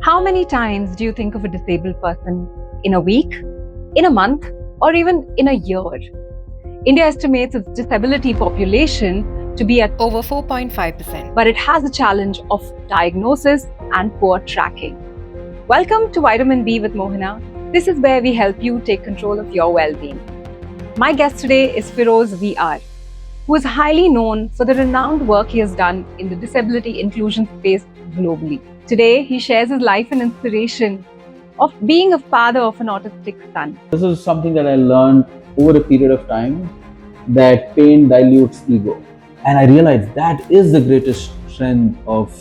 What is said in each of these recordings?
How many times do you think of a disabled person in a week, in a month, or even in a year? India estimates its disability population to be at over 4.5%, but it has the challenge of diagnosis and poor tracking. Welcome to Vitamin B with Mohana. This is where we help you take control of your well-being. My guest today is Ferose VR, who is highly known for the renowned work he has done in the disability inclusion space globally. Today, he shares his life and inspiration of being a father of an autistic son. This is something that I learned over a period of time, that pain dilutes ego. And I realized that is the greatest strength of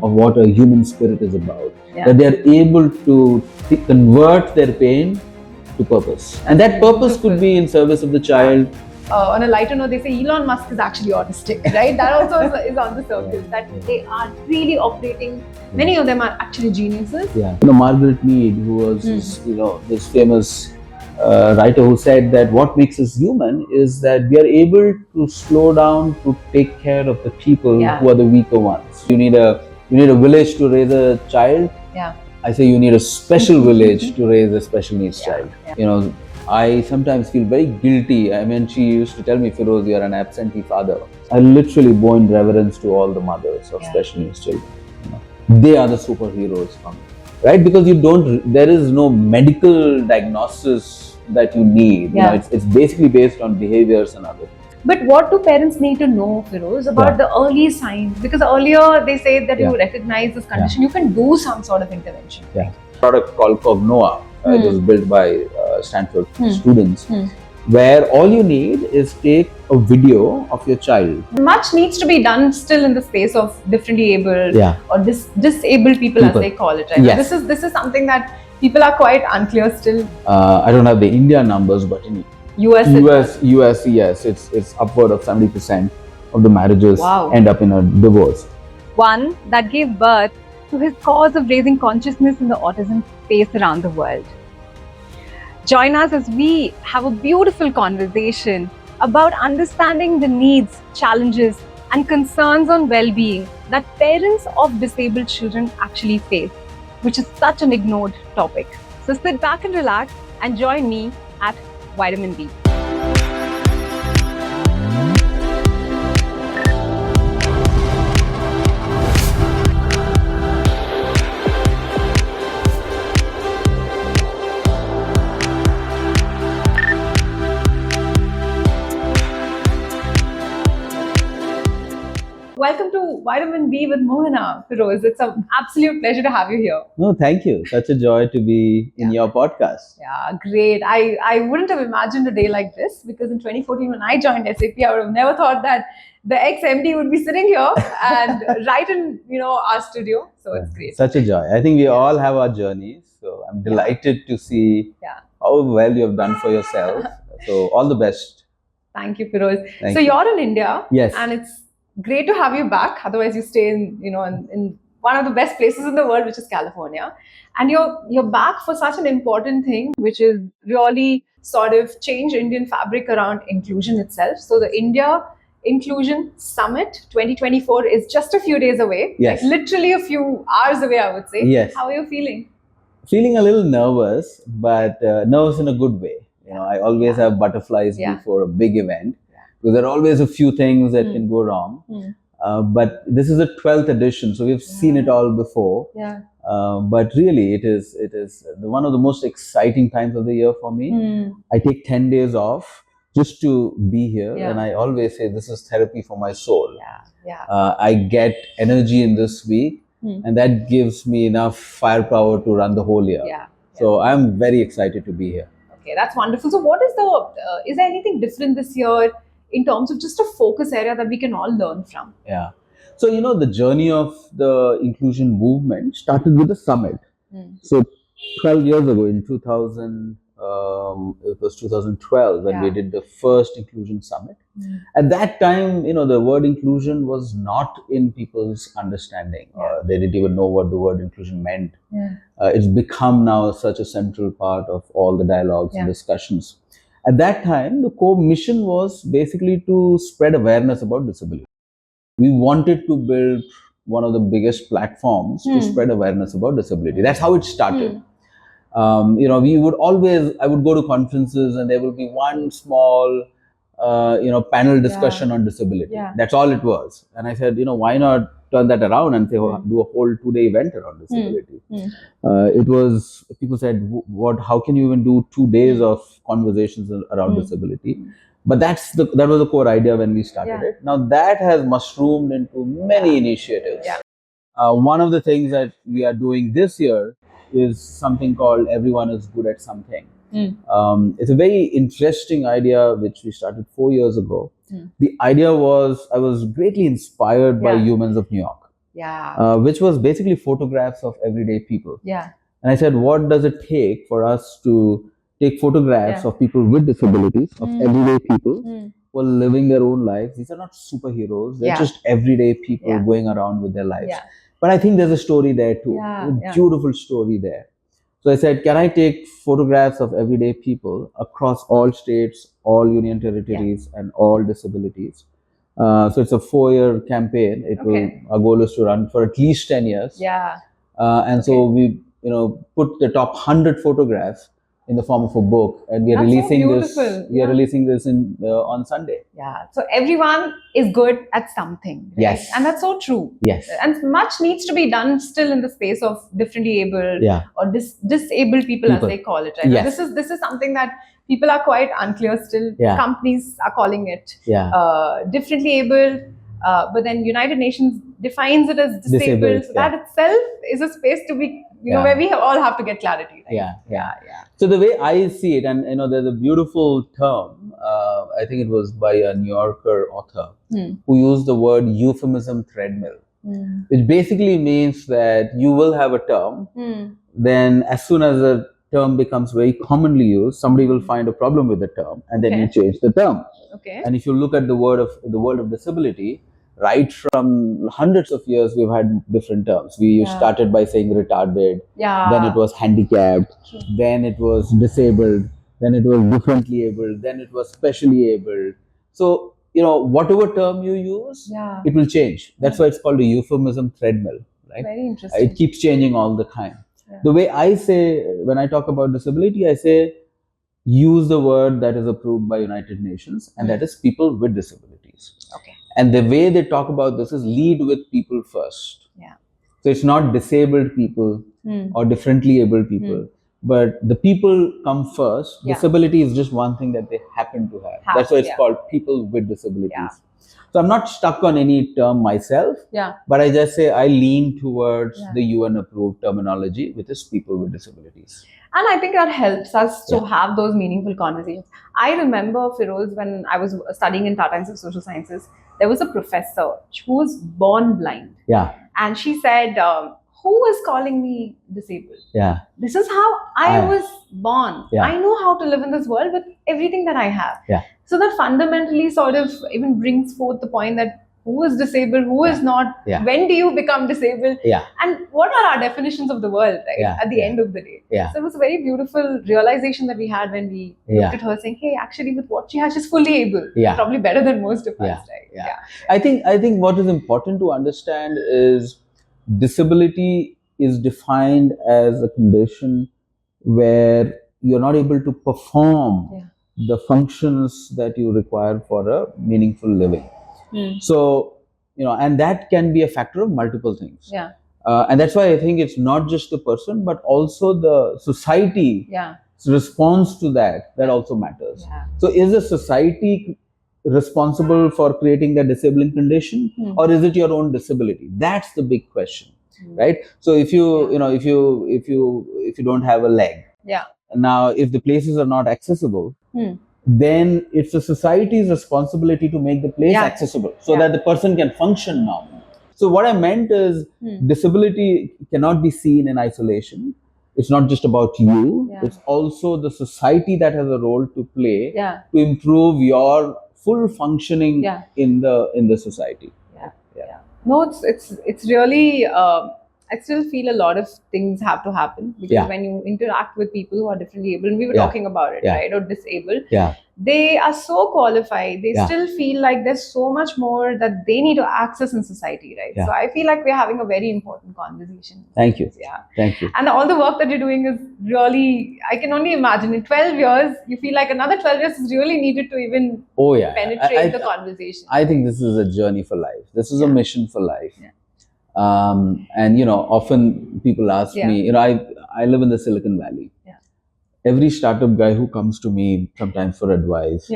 what a human spirit is about. That they are able to convert their pain to purpose. And that purpose could be in service of the child. On a lighter note, they say Elon Musk is actually autistic, right? That also is on the surface, that they are really operating. Many of them are actually geniuses. Margaret Mead, who was this famous writer, who said that what makes us human is that we are able to slow down to take care of the people who are the weaker ones. You need a village to raise a child. I say you need a special village to raise a special needs child. I sometimes feel very guilty. I mean, she used to tell me, Feroze, you are an absentee father. I literally bow in reverence to all the mothers of special needs children. They are the superheroes for me, right? Because there is no medical diagnosis that you need. It's basically based on behaviors and other things. But what do parents need to know, Feroze, about the early signs? Because earlier they say that you recognize this condition, you can do some sort of intervention. A product called Cognoa. It was built by Stanford students, where all you need is take a video of your child. Much needs to be done still in the space of differently abled or disabled people, as they call it, right? This is something that people are quite unclear still. I don't have the India numbers, but in US, yes, it's upward of 70% of the marriages end up in a divorce. One that gave birth to his cause of raising consciousness in the autism space around the world. Join us as we have a beautiful conversation about understanding the needs, challenges, and concerns on well-being that parents of disabled children actually face, which is such an ignored topic. So sit back and relax and join me at Vitamin B. Welcome to Vitamin B with Mohana, Feroze. It's an absolute pleasure to have you here. No, thank you. Such a joy to be in your podcast. Yeah, great. I wouldn't have imagined a day like this, because in 2014 when I joined SAP, I would have never thought that the ex-MD would be sitting here and right in our studio. So it's great. Such a joy. I think we all have our journeys. So I'm delighted to see how well you have done for yourself. So all the best. Thank you, Feroze. So you're in India. Yes. And it's great to have you back. Otherwise, you stay in one of the best places in the world, which is California, and you're back for such an important thing, which is really sort of change Indian fabric around inclusion itself. So the India Inclusion Summit 2024 is just a few days away. Yes. Like literally a few hours away, I would say. Yes. How are you feeling? Feeling a little nervous, but nervous in a good way. I always have butterflies before a big event. Because there are always a few things that can go wrong. But this is the 12th edition, so we've seen it all before. But really, it is one of the most exciting times of the year for me. I take 10 days off just to be here, and I always say this is therapy for my soul. I get energy in this week, and that gives me enough firepower to run the whole year. So I'm very excited to be here. Okay, that's wonderful. So what is is there anything different this year in terms of just a focus area that we can all learn from? So, the journey of the inclusion movement started with a summit. So 12 years ago in 2012 when we did the first inclusion summit. At that time, the word inclusion was not in people's understanding. They didn't even know what the word inclusion meant. It's become now such a central part of all the dialogues and discussions. At that time, the core mission was basically to spread awareness about disability. We wanted to build one of the biggest platforms to spread awareness about disability. That's how it started. We would always, I would go to conferences and there would be one small, panel discussion on disability. That's all it was. And I said, why not turn that around and say, do a whole 2-day event around disability? It was, people said, how can you even do 2 days of conversations around disability? But that was the core idea when we started it. Now that has mushroomed into many initiatives. One of the things that we are doing this year is something called Everyone is Good at Something. It's a very interesting idea which we started 4 years ago. The idea was, I was greatly inspired by Humans of New York, which was basically photographs of everyday people. And I said, what does it take for us to take photographs of people with disabilities, of everyday people who are living their own lives? These are not superheroes. They're just everyday people going around with their lives. But I think there's a story there too, a beautiful story there. So I said, can I take photographs of everyday people across all states, all union territories, and all disabilities? So it's a 4-year campaign. Our goal is to run for at least 10 years. So we, put the top 100 photographs in the form of a book, and we are releasing this. We are releasing this on Sunday. So everyone is good at something. Right? Yes, and that's so true. Yes, and much needs to be done still in the space of differently abled or disabled people, as they call it. Right? Yes. This is something that people are quite unclear still. Companies are calling it differently abled, but then United Nations defines it as disabled. So that itself is a space to be, where we all have to get clarity. Right? So the way I see it, and there's a beautiful term, I think it was by a New Yorker author who used the word euphemism treadmill, which basically means that you will have a term, then as soon as the term becomes very commonly used, somebody will find a problem with the term, and then you change the term. And if you look at the world of disability, right from hundreds of years, we've had different terms. We started by saying retarded, then it was handicapped, then it was disabled, then it was differently abled, then it was specially abled. So, whatever term you use, it will change. That's why it's called a euphemism treadmill, right? Very interesting. It keeps changing all the time. The way I say, when I talk about disability, I say, use the word that is approved by United Nations, and that is people with disabilities. And the way they talk about this is lead with people first. So it's not disabled people or differently abled people, but the people come first. Disability is just one thing that they happen to have. That's why it's called people with disabilities. So I'm not stuck on any term myself, but I just say I lean towards the UN approved terminology, which is people with disabilities. And I think that helps us to have those meaningful conversations. I remember, Ferose, when I was studying in Tata Institute of Social Sciences, there was a professor who was born blind. And she said, who is calling me disabled? This is how I was born. I know how to live in this world with everything that I have. So that fundamentally sort of even brings forth the point that who is disabled, who is not, when do you become disabled, and what are our definitions of the world, right? At the end of the day. So it was a very beautiful realization that we had when we looked at her saying, hey, actually with what she has, she's fully able. Probably better than most of us, right? I think what is important to understand is disability is defined as a condition where you're not able to perform the functions that you require for a meaningful living. So, and that can be a factor of multiple things. And that's why I think it's not just the person, but also the society response to that also matters. So is the society responsible for creating that disabling condition, or is it your own disability? That's the big question, right? So if you, if you don't have a leg, now if the places are not accessible, then it's the society's responsibility to make the place accessible so that the person can function now. So what I meant is disability cannot be seen in isolation. It's not just about you. It's also the society that has a role to play to improve your full functioning in the society. No, it's really I still feel a lot of things have to happen, because when you interact with people who are differently able, and we were talking about it, right, or disabled, they are so qualified. They still feel like there's so much more that they need to access in society, right? So I feel like we're having a very important conversation. Thank you. Yeah. Thank you. And all the work that you're doing is really, I can only imagine, in 12 years, you feel like another 12 years is really needed to even penetrate the conversation. I think this is a journey for life. This is a mission for life. And, you know, often people ask me, you know, I live in the Silicon Valley. Every startup guy who comes to me sometimes for advice,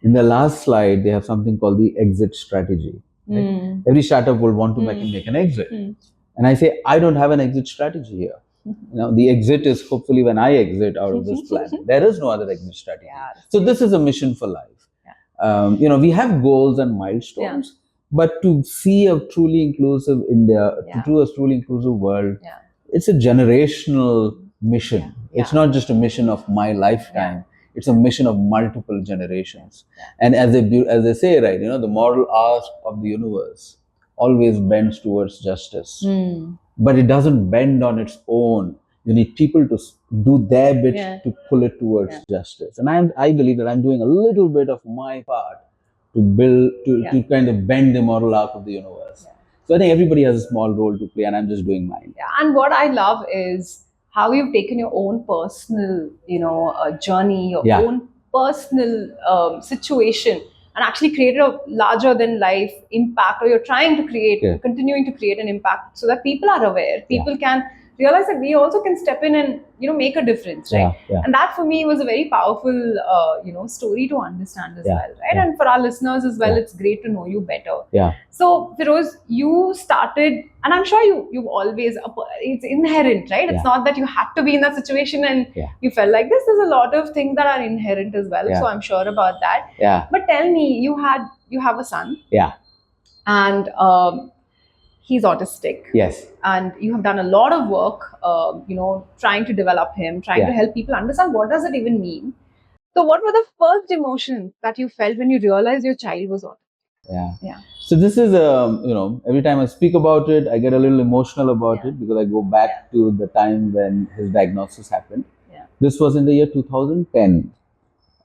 in the last slide, they have something called the exit strategy. Right? Every startup will want to make an exit. And I say, I don't have an exit strategy here. You know, the exit is hopefully when I exit out of this planet. There is no other exit strategy. So this is a mission for life. You know, we have goals and milestones, but to see a truly inclusive India, to do a truly inclusive world, it's a generational mission. It's not just a mission of my lifetime. It's a mission of multiple generations. And as they say, right, you know, the moral arc of the universe always bends towards justice. But it doesn't bend on its own. You need people to do their bit to pull it towards justice. And I believe that I'm doing a little bit of my part to build, to kind of bend the moral arc of the universe. So I think everybody has a small role to play, and I'm just doing mine. And what I love is how you've taken your own personal, you know, journey, your own personal situation, and actually created a larger than life impact, or you're trying to create, continuing to create an impact, so that people are aware, people can realize that we also can step in and, you know, make a difference, right? And that for me was a very powerful, you know, story to understand as well, right? And for our listeners as well, it's great to know you better. So Ferose, you started, and I'm sure you've always, it's inherent, right? It's not that you had to be in that situation and you felt like this. There's a lot of things that are inherent as well. So I'm sure about that. But tell me, you have a son. And he's autistic. And you have done a lot of work, you know, trying to develop him, trying to help people understand what does it even mean. So what were the first emotions that you felt when you realized your child was autistic? So this is, you know, every time I speak about it, I get a little emotional about it, because I go back to the time when his diagnosis happened. This was in the year 2010.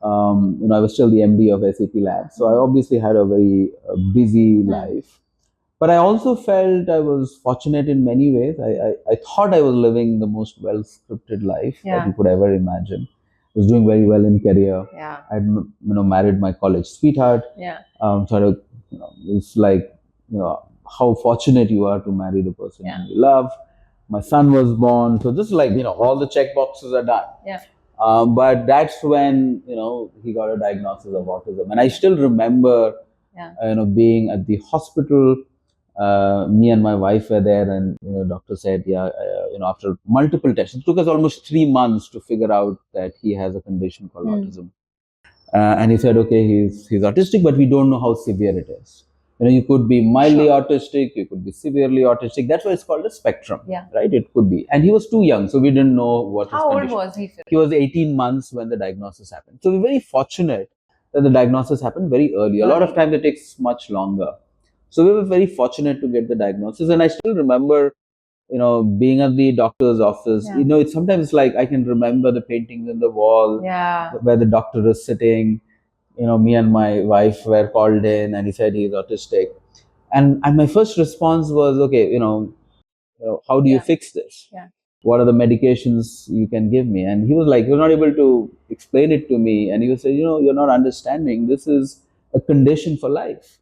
You know, I was still the MD of SAP Labs, so I obviously had a very busy life. But I also felt I was fortunate in many ways. I thought I was living the most well-scripted life that you could ever imagine. I was doing very well in career. I had, you know, married my college sweetheart. Sort of, you know, it's like, you know, how fortunate you are to marry the person you love. My son was born, so just like, you know, all the check boxes are done. But that's when, you know, he got a diagnosis of autism, and I still remember, you know, being at the hospital. Me and my wife were there, and, you know, doctor said, you know, after multiple tests, it took us almost 3 months to figure out that he has a condition called autism. And he said, okay, he's autistic, but we don't know how severe it is. You know, you could be mildly autistic, you could be severely autistic. That's why it's called a spectrum, right? It could be. And he was too young, so we didn't know what his condition. How old was he? He was 18 months when the diagnosis happened. So we're very fortunate that the diagnosis happened very early. A lot of times it takes much longer. So we were very fortunate to get the diagnosis. And I still remember, you know, being at the doctor's office. You know, it's sometimes like I can remember the paintings on the wall where the doctor is sitting. You know, me and my wife were called in, and he said he's autistic. And my first response was, okay, you know, how do you fix this? What are the medications you can give me? And he was like, you're not able to explain it to me. And he would say, you know, you're not understanding. This is a condition for life.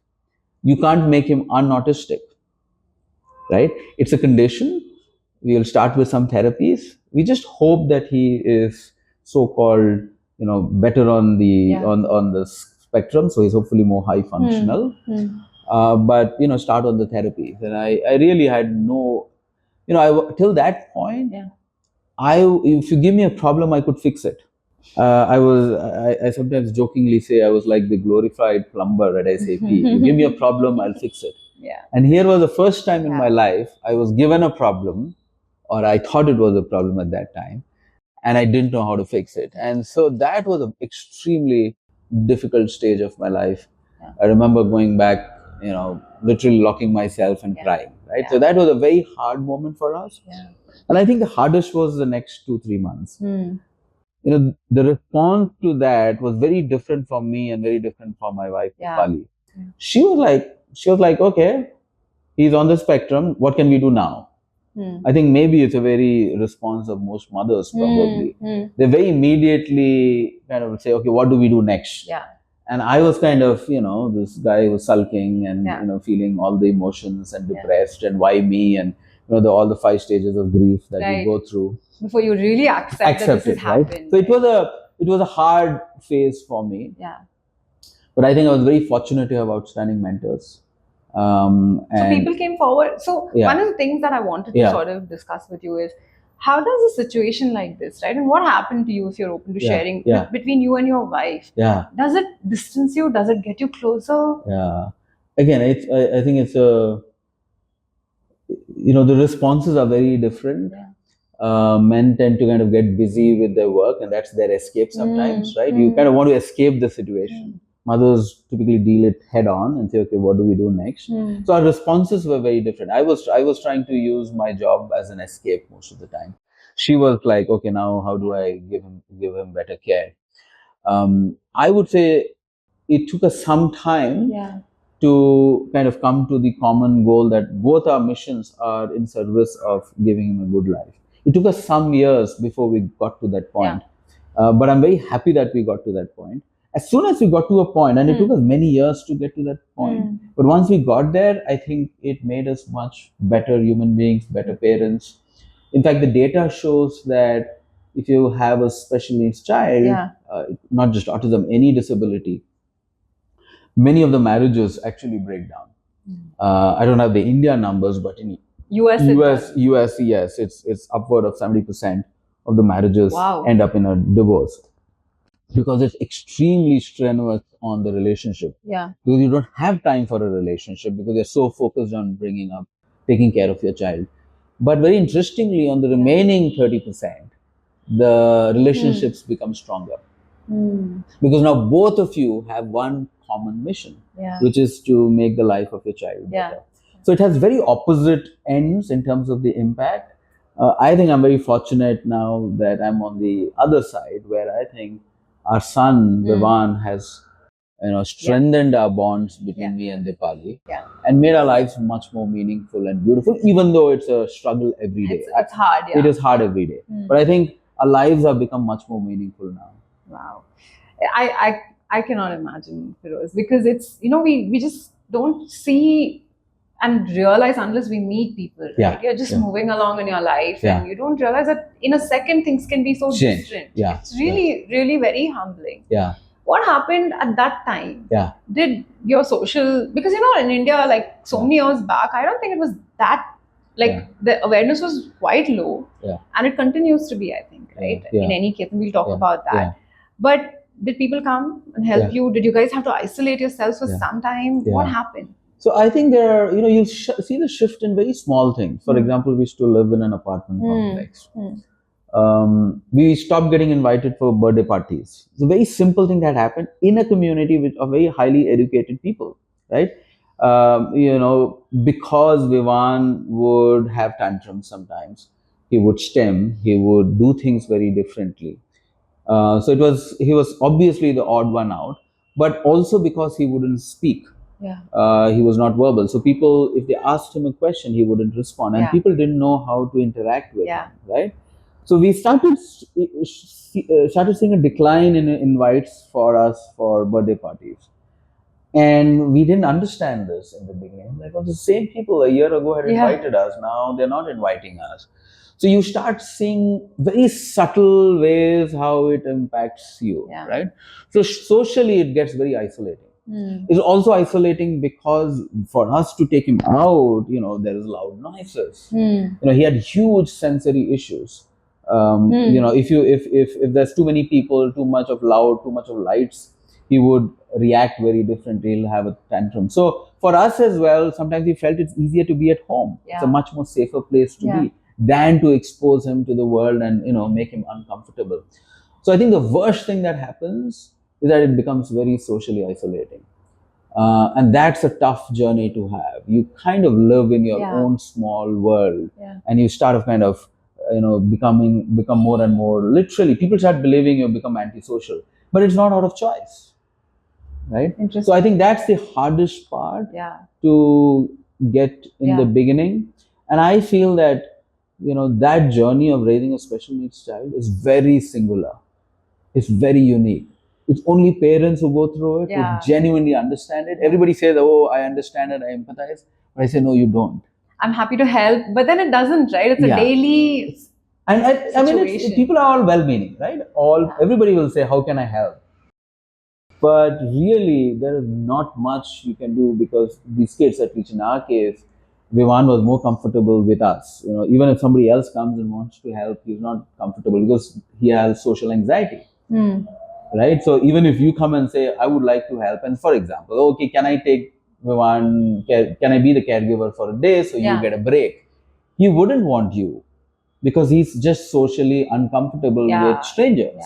You can't make him unautistic, right? It's a condition. We'll start with some therapies. We just hope that he is so-called, you know, better on the on the spectrum, so he's hopefully more high functional. But, you know, start on the therapies. And I really had no, you know, till that point, if you give me a problem, I could fix it. I sometimes jokingly say I was like the glorified plumber at SAP. You give me a problem, I'll fix it. And here was the first time in my life I was given a problem, or I thought it was a problem at that time, and I didn't know how to fix it. And so that was an extremely difficult stage of my life. I remember going back, you know, literally locking myself and crying. right? Yeah. So that was a very hard moment for us. Yeah. And I think the hardest was the next 2-3 months. Mm. The response to that was very different from me and very different from my wife, Yeah. Pali. She was like, okay, he's on the spectrum. What can we do now? I think maybe it's a very response of most mothers, probably. They very immediately kind of say, okay, what do we do next? Yeah. And I was kind of, this guy was sulking and, feeling all the emotions and depressed and why me and, all the 5 stages of grief that we go through. Before you really accept that this has happened. Right? So it was a hard phase for me. Yeah. But I think I was very fortunate to have outstanding mentors. So people came forward. So one of the things that I wanted to sort of discuss with you is, how does a situation like this, right? And what happened to you, if you're open to sharing, between you and your wife? Yeah. Does it distance you? Does it get you closer? Yeah. Again, I think it's the responses are very different. Men tend to kind of get busy with their work, and that's their escape sometimes, right? You kind of want to escape the situation. Mothers typically deal it head on and say, okay, what do we do next? So our responses were very different. I was trying to use my job as an escape most of the time. She was like, okay, now how do I give him better care? I would say it took us some time to kind of come to the common goal that both our missions are in service of giving him a good life. It took us some years before we got to that point. But I'm very happy that we got to that point. As soon as we got to a point, and it took us many years to get to that point, but once we got there, I think it made us much better human beings, better parents. In fact, the data shows that if you have a special needs child, not just autism, any disability, many of the marriages actually break down. I don't have the India numbers, but in US, yes, it's upward of 70% of the marriages end up in a divorce, because it's extremely strenuous on the relationship. Because you don't have time for a relationship because you're so focused on bringing up, taking care of your child. But very interestingly, on the remaining 30%, the relationships become stronger. Because now both of you have one common mission, which is to make the life of your child better. So it has very opposite ends in terms of the impact. I think I'm very fortunate now that I'm on the other side, where I think our son Vivan has strengthened our bonds between me and Dipali, and made our lives much more meaningful and beautiful, even though it's a struggle every day. It's hard. It is hard every day. But I think our lives have become much more meaningful now. Wow. I cannot imagine, Ferose, because it's, we just don't see and realize unless we meet people, right? You're just moving along in your life and you don't realize that in a second things can be so different. It's really, really very humbling. What happened at that time? Did your social, because in India, like so many years back, I don't think it was that, the awareness was quite low, and it continues to be, I think, right? In any case, and we'll talk about that. But did people come and help you? Did you guys have to isolate yourselves for some time? What happened? So I think there are, you see the shift in very small things. For example, we used to live in an apartment complex. We stopped getting invited for birthday parties. It's a very simple thing that happened in a community with very highly educated people, right? Because Vivan would have tantrums sometimes. He would stem. He would do things very differently. So he was obviously the odd one out, but also because he wouldn't speak. He was not verbal. So people, if they asked him a question, he wouldn't respond. And people didn't know how to interact with him, right? So we started seeing a decline in invites for us for birthday parties. And we didn't understand this in the beginning. Like, the same people a year ago had invited us. Now they're not inviting us. So you start seeing very subtle ways how it impacts you, right? So socially, it gets very isolating. It's also isolating because for us to take him out, there is loud noises. He had huge sensory issues. If there's too many people, too much of loud, too much of lights, he would react very differently. He'll have a tantrum. So for us as well, sometimes we felt it's easier to be at home. It's a much more safer place to be than to expose him to the world and make him uncomfortable. So I think the worst thing that happens is that it becomes very socially isolating. And that's a tough journey to have. You kind of live in your own small world, and you start of kind of, become more and more, literally, people start believing you become antisocial, but it's not out of choice, right? So I think that's the hardest part to get in the beginning. And I feel that, that journey of raising a special needs child is very singular. It's very unique. It's only parents who go through it, who genuinely understand it. Everybody says, oh, I understand it, I empathize. But I say, no, you don't. I'm happy to help, but then it doesn't, right? It's a daily and I mean, people are all well-meaning, right? Everybody will say, how can I help? But really, there is not much you can do, because these kids, at least in our case, Vivan was more comfortable with us. Even if somebody else comes and wants to help, he's not comfortable because he has social anxiety. Right? So even if you come and say, I would like to help, and for example, okay, can I take Vivan, can I be the caregiver for a day so you get a break? He wouldn't want you, because he's just socially uncomfortable with strangers.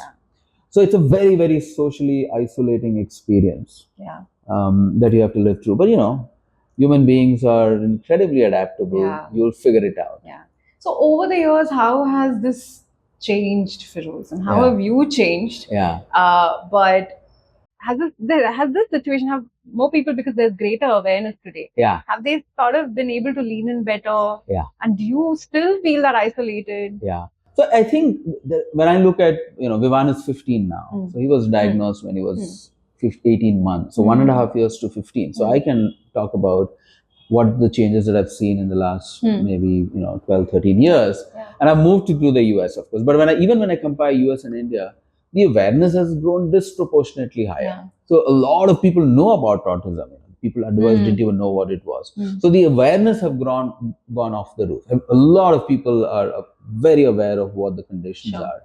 So it's a very, very socially isolating experience that you have to live through. But human beings are incredibly adaptable. You'll figure it out. So over the years, how has this changed, Feroze, and how have you changed? But has this situation have more people, because there's greater awareness today? Have they sort of been able to lean in better? And do you still feel that isolated? So I think that when I look at, Vivan is 15 now. So he was diagnosed when he was 18 months. So 1.5 years to 15. So I can talk about what the changes that I've seen in the last maybe 12, 13 years. And I've moved to the US, of course. But even when I compare US and India, the awareness has grown disproportionately higher. So a lot of people know about autism. People otherwise didn't even know what it was. So the awareness have gone off the roof. A lot of people are very aware of what the conditions are.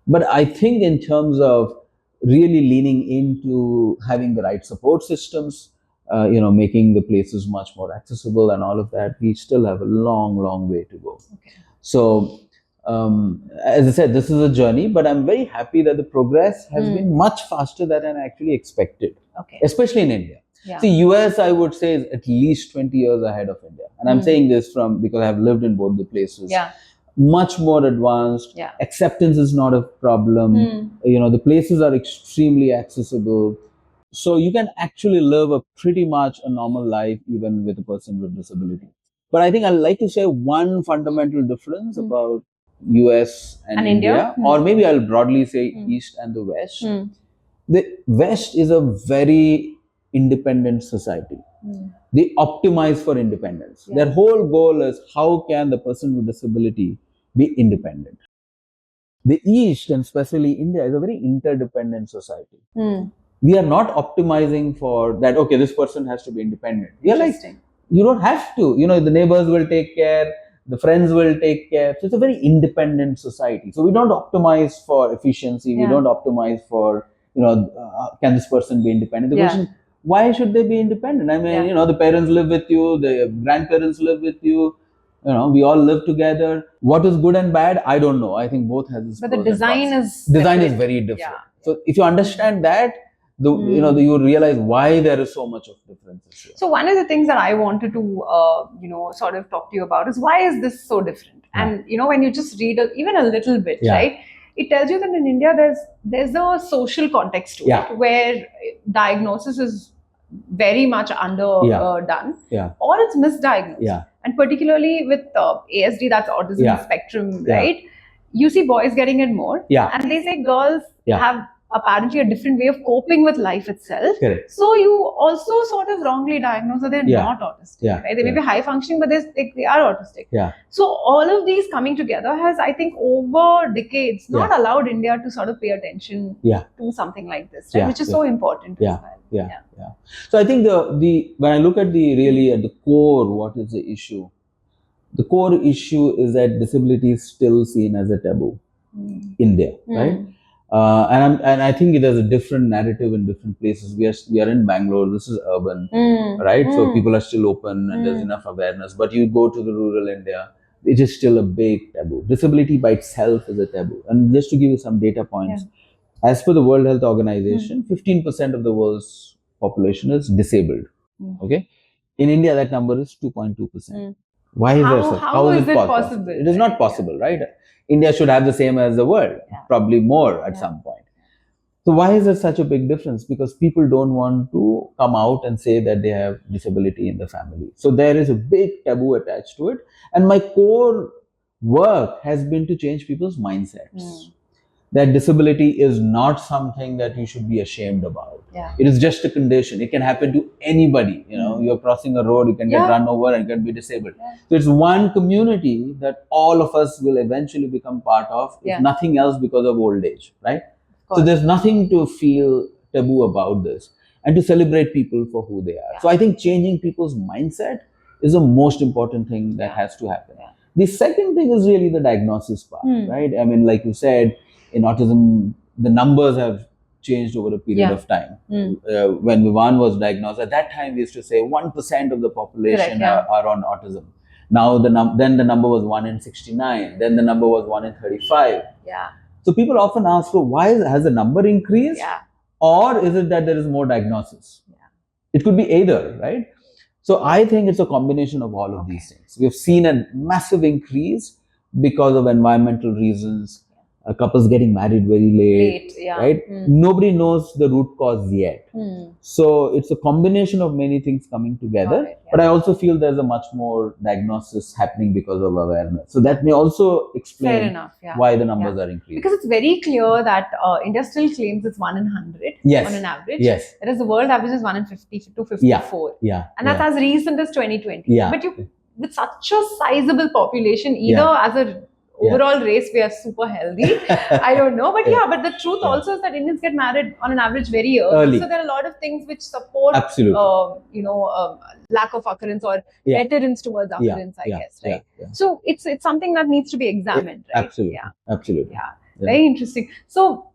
But I think in terms of really leaning into having the right support systems, making the places much more accessible and all of that, we still have a long, long way to go. So, as I said, this is a journey, but I'm very happy that the progress has been much faster than I actually expected, especially in India. The US, I would say, is at least 20 years ahead of India. And I'm saying this because I've lived in both the places. Much more advanced. Acceptance is not a problem. The places are extremely accessible. So you can actually live a pretty much a normal life even with a person with disability. But I think I'd like to say one fundamental difference about US and India, or maybe I'll broadly say East and the West. The West is a very independent society. They optimize for independence. Their whole goal is, how can the person with disability be independent? The East, and especially India, is a very interdependent society. We are not optimizing for that, okay, this person has to be independent. We are like, you don't have to. The neighbors will take care, the friends will take care. So it's a very independent society. So we don't optimize for efficiency. We don't optimize for, can this person be independent? The question, why should they be independent? I mean, the parents live with you, the grandparents live with you, we all live together. What is good and bad? I don't know. I think both has its But the design is very different. So if you understand that, you will realize why there is so much of differences here. So one of the things that I wanted to, sort of talk to you about is, why is this so different? And, when you just read even a little bit, right? It tells you that in India, there's a social context to it, where diagnosis is very much underdone, or it's misdiagnosed. And particularly with ASD, that's autism spectrum, right? You see boys getting it more, and they say girls have apparently a different way of coping with life itself. So you also sort of wrongly diagnose that they're not autistic, right? They may be high functioning, but they are autistic. So all of these coming together has, I think, over decades not allowed India to sort of pay attention to something like this, right? Which is so important as well. So I think when I look at at the core, what is the issue? The core issue is that disability is still seen as a taboo in India, right? And I think there's a different narrative in different places. We are in Bangalore. This is urban, right? So people are still open and there's enough awareness. But you go to the rural India, it is still a big taboo. Disability by itself is a taboo. And just to give you some data points, as per the World Health Organization, 15% of the world's population is disabled. Okay, in India that number is 2.2%. Why is there such? How is it possible? It is not possible, right? India should have the same as the world, probably more at some point. So why is there such a big difference? Because people don't want to come out and say that they have disability in the family. So there is a big taboo attached to it. And my core work has been to change people's mindsets. That disability is not something that you should be ashamed about. It is just a condition. It can happen to anybody. You know, you're crossing a road, you can get run over and can be disabled. So it's one community that all of us will eventually become part of, if nothing else because of old age, right? So there's nothing to feel taboo about this, and to celebrate people for who they are. So I think changing people's mindset is the most important thing that has to happen. The second thing is really the diagnosis part, right? I mean, like you said, in autism, the numbers have changed over a period of time. When Vivan was diagnosed, at that time we used to say 1% of the population are on autism. Now then the number was 1 in 69. Then the number was 1 in 35. So people often ask, so why has the number increased? Or is it that there is more diagnosis? It could be either, right? So I think it's a combination of all of these things. We've seen a massive increase because of environmental reasons. Couples getting married very late, right? Nobody knows the root cause yet. So it's a combination of many things coming together. But I also feel there's a much more diagnosis happening because of awareness. So that may also explain why the numbers are increasing. Because it's very clear that India still claims it's 1 in 100 on an average. Whereas the world average is 1 in 50 to 54. And that's as recent as 2020. But with such a sizable population, either as a overall race, we are super healthy. I don't know, but but the truth also is that Indians get married on an average very early. So there are a lot of things which support, lack of occurrence or deterrence towards occurrence, I guess, right? So it's something that needs to be examined, right? Absolutely. Very interesting. So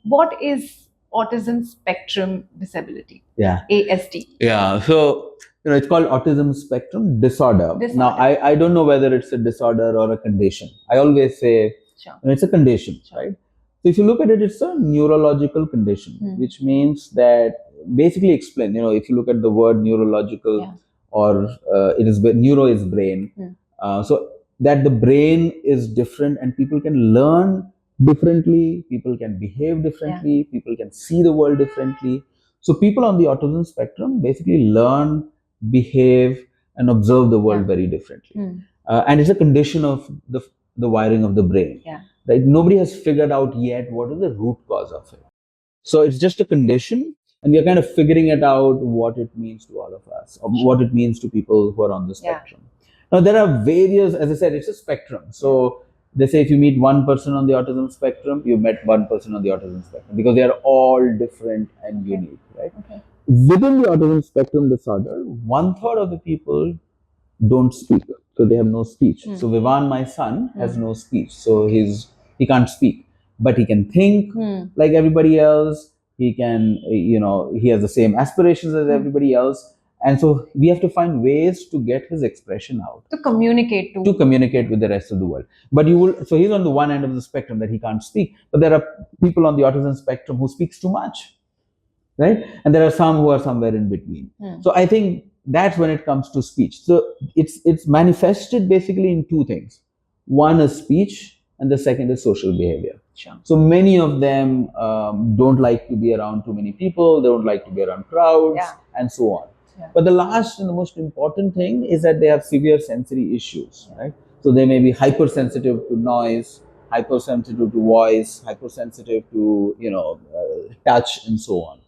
what is autism spectrum disability? ASD. So it's called autism spectrum disorder. Now, I don't know whether it's a disorder or a condition. I always say it's a condition, right? So if you look at it, it's a neurological condition, which means that basically explain, if you look at the word neurological or it is neuro is brain. So that the brain is different and people can learn differently, people can behave differently, people can see the world differently. So people on the autism spectrum basically learn, behave and observe the world very differently. And it's a condition of the wiring of the brain. Right? Nobody has figured out yet what is the root cause of it. So it's just a condition and we are kind of figuring it out what it means to all of us, or what it means to people who are on the spectrum. Now there are various, as I said, it's a spectrum. So they say if you meet one person on the autism spectrum, you've met one person on the autism spectrum because they are all different and unique, right? Within the autism spectrum disorder, 1/3 of the people don't speak, so they have no speech. So Vivan, my son, has no speech, so he can't speak, but he can think like everybody else. He can, he has the same aspirations as everybody else, and so we have to find ways to get his expression out, to communicate with the rest of the world. But so he's on the one end of the spectrum that he can't speak, but there are people on the autism spectrum who speaks too much. Right? And there are some who are somewhere in between. So I think that's when it comes to speech. So it's manifested basically in two things. One is speech and the second is social behavior. So many of them don't like to be around too many people, they don't like to be around crowds and so on. But the last and the most important thing is that they have severe sensory issues, right? So they may be hypersensitive to noise, hypersensitive to voice, hypersensitive to, touch and so on.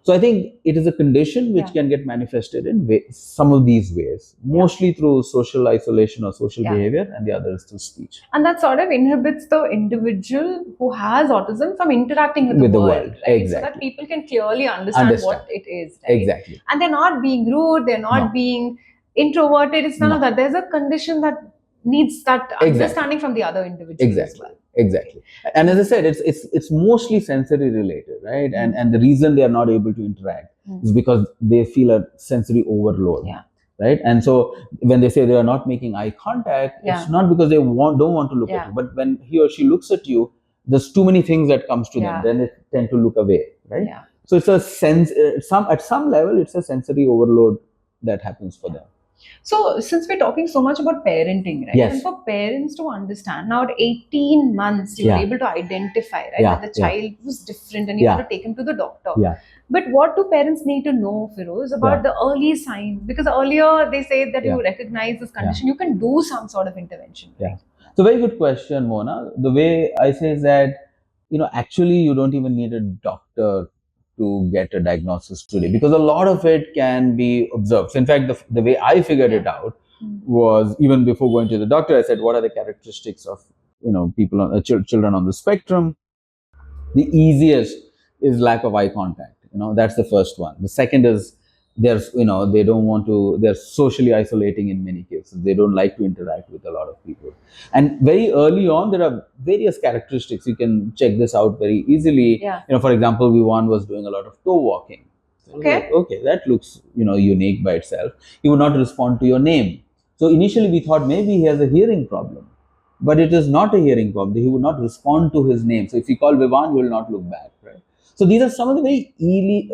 So I think it is a condition which can get manifested in some of these ways, mostly through social isolation or social behavior, and the other is through speech. And that sort of inhibits the individual who has autism from interacting with the world. Right? Exactly. So that people can clearly understand what it is. Right? Exactly. And they're not being rude, they're not being introverted, it's none of that. There's a condition that needs that understanding from the other individuals as well. Exactly. And as I said, it's mostly sensory related, right? And the reason they are not able to interact is because they feel a sensory overload, right? And so when they say they are not making eye contact, it's not because they don't want to look at you, but when he or she looks at you, there's too many things that comes to them, then they tend to look away, right? So it's a sense, at some level, it's a sensory overload that happens for them. So, since we're talking so much about parenting, right? Yes. And for parents to understand, now at 18 months, you were able to identify, right, that the child was different and you had to take him to the doctor. Yeah. But what do parents need to know, Feroze, about the early signs? Because earlier they say that you recognize this condition, you can do some sort of intervention. Yeah. It's a very good question, Mona. The way I say is that, actually you don't even need a doctor to get a diagnosis today, because a lot of it can be observed. So in fact, the way I figured it out was, even before going to the doctor, I said, what are the characteristics of, people on children on the spectrum? The easiest is lack of eye contact. That's the first one. The second is, they don't want to, they're socially isolating in many cases. They don't like to interact with a lot of people. And very early on, there are various characteristics. You can check this out very easily. For example, Vivan was doing a lot of toe walking. Okay, that looks, unique by itself. He would not respond to your name. So initially we thought maybe he has a hearing problem. But it is not a hearing problem. He would not respond to his name. So if you call Vivan, he will not look back, right? So these are some of the very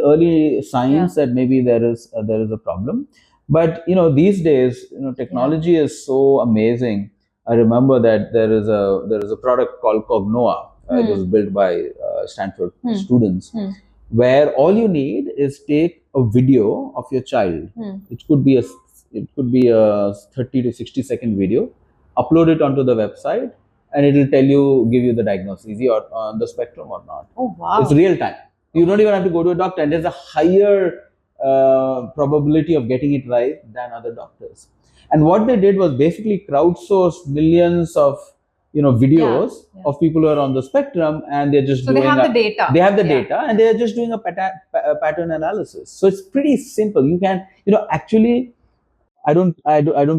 early signs that maybe there is a problem. But these days, technology is so amazing. I remember that there is a product called Cognoa. It was built by Stanford students, where all you need is take a video of your child. It could be a 30 to 60-second video. Upload it onto the website, and it will give you the diagnosis, is he on the spectrum or not. Oh, wow. It's real time. You don't even have to go to a doctor, and there's a higher probability of getting it right than other doctors. And what they did was basically crowdsourced millions of videos of people who are on the spectrum, and they're just they have the data. They have the data, and they are just doing a pattern analysis. So it's pretty simple. You can actually, I don't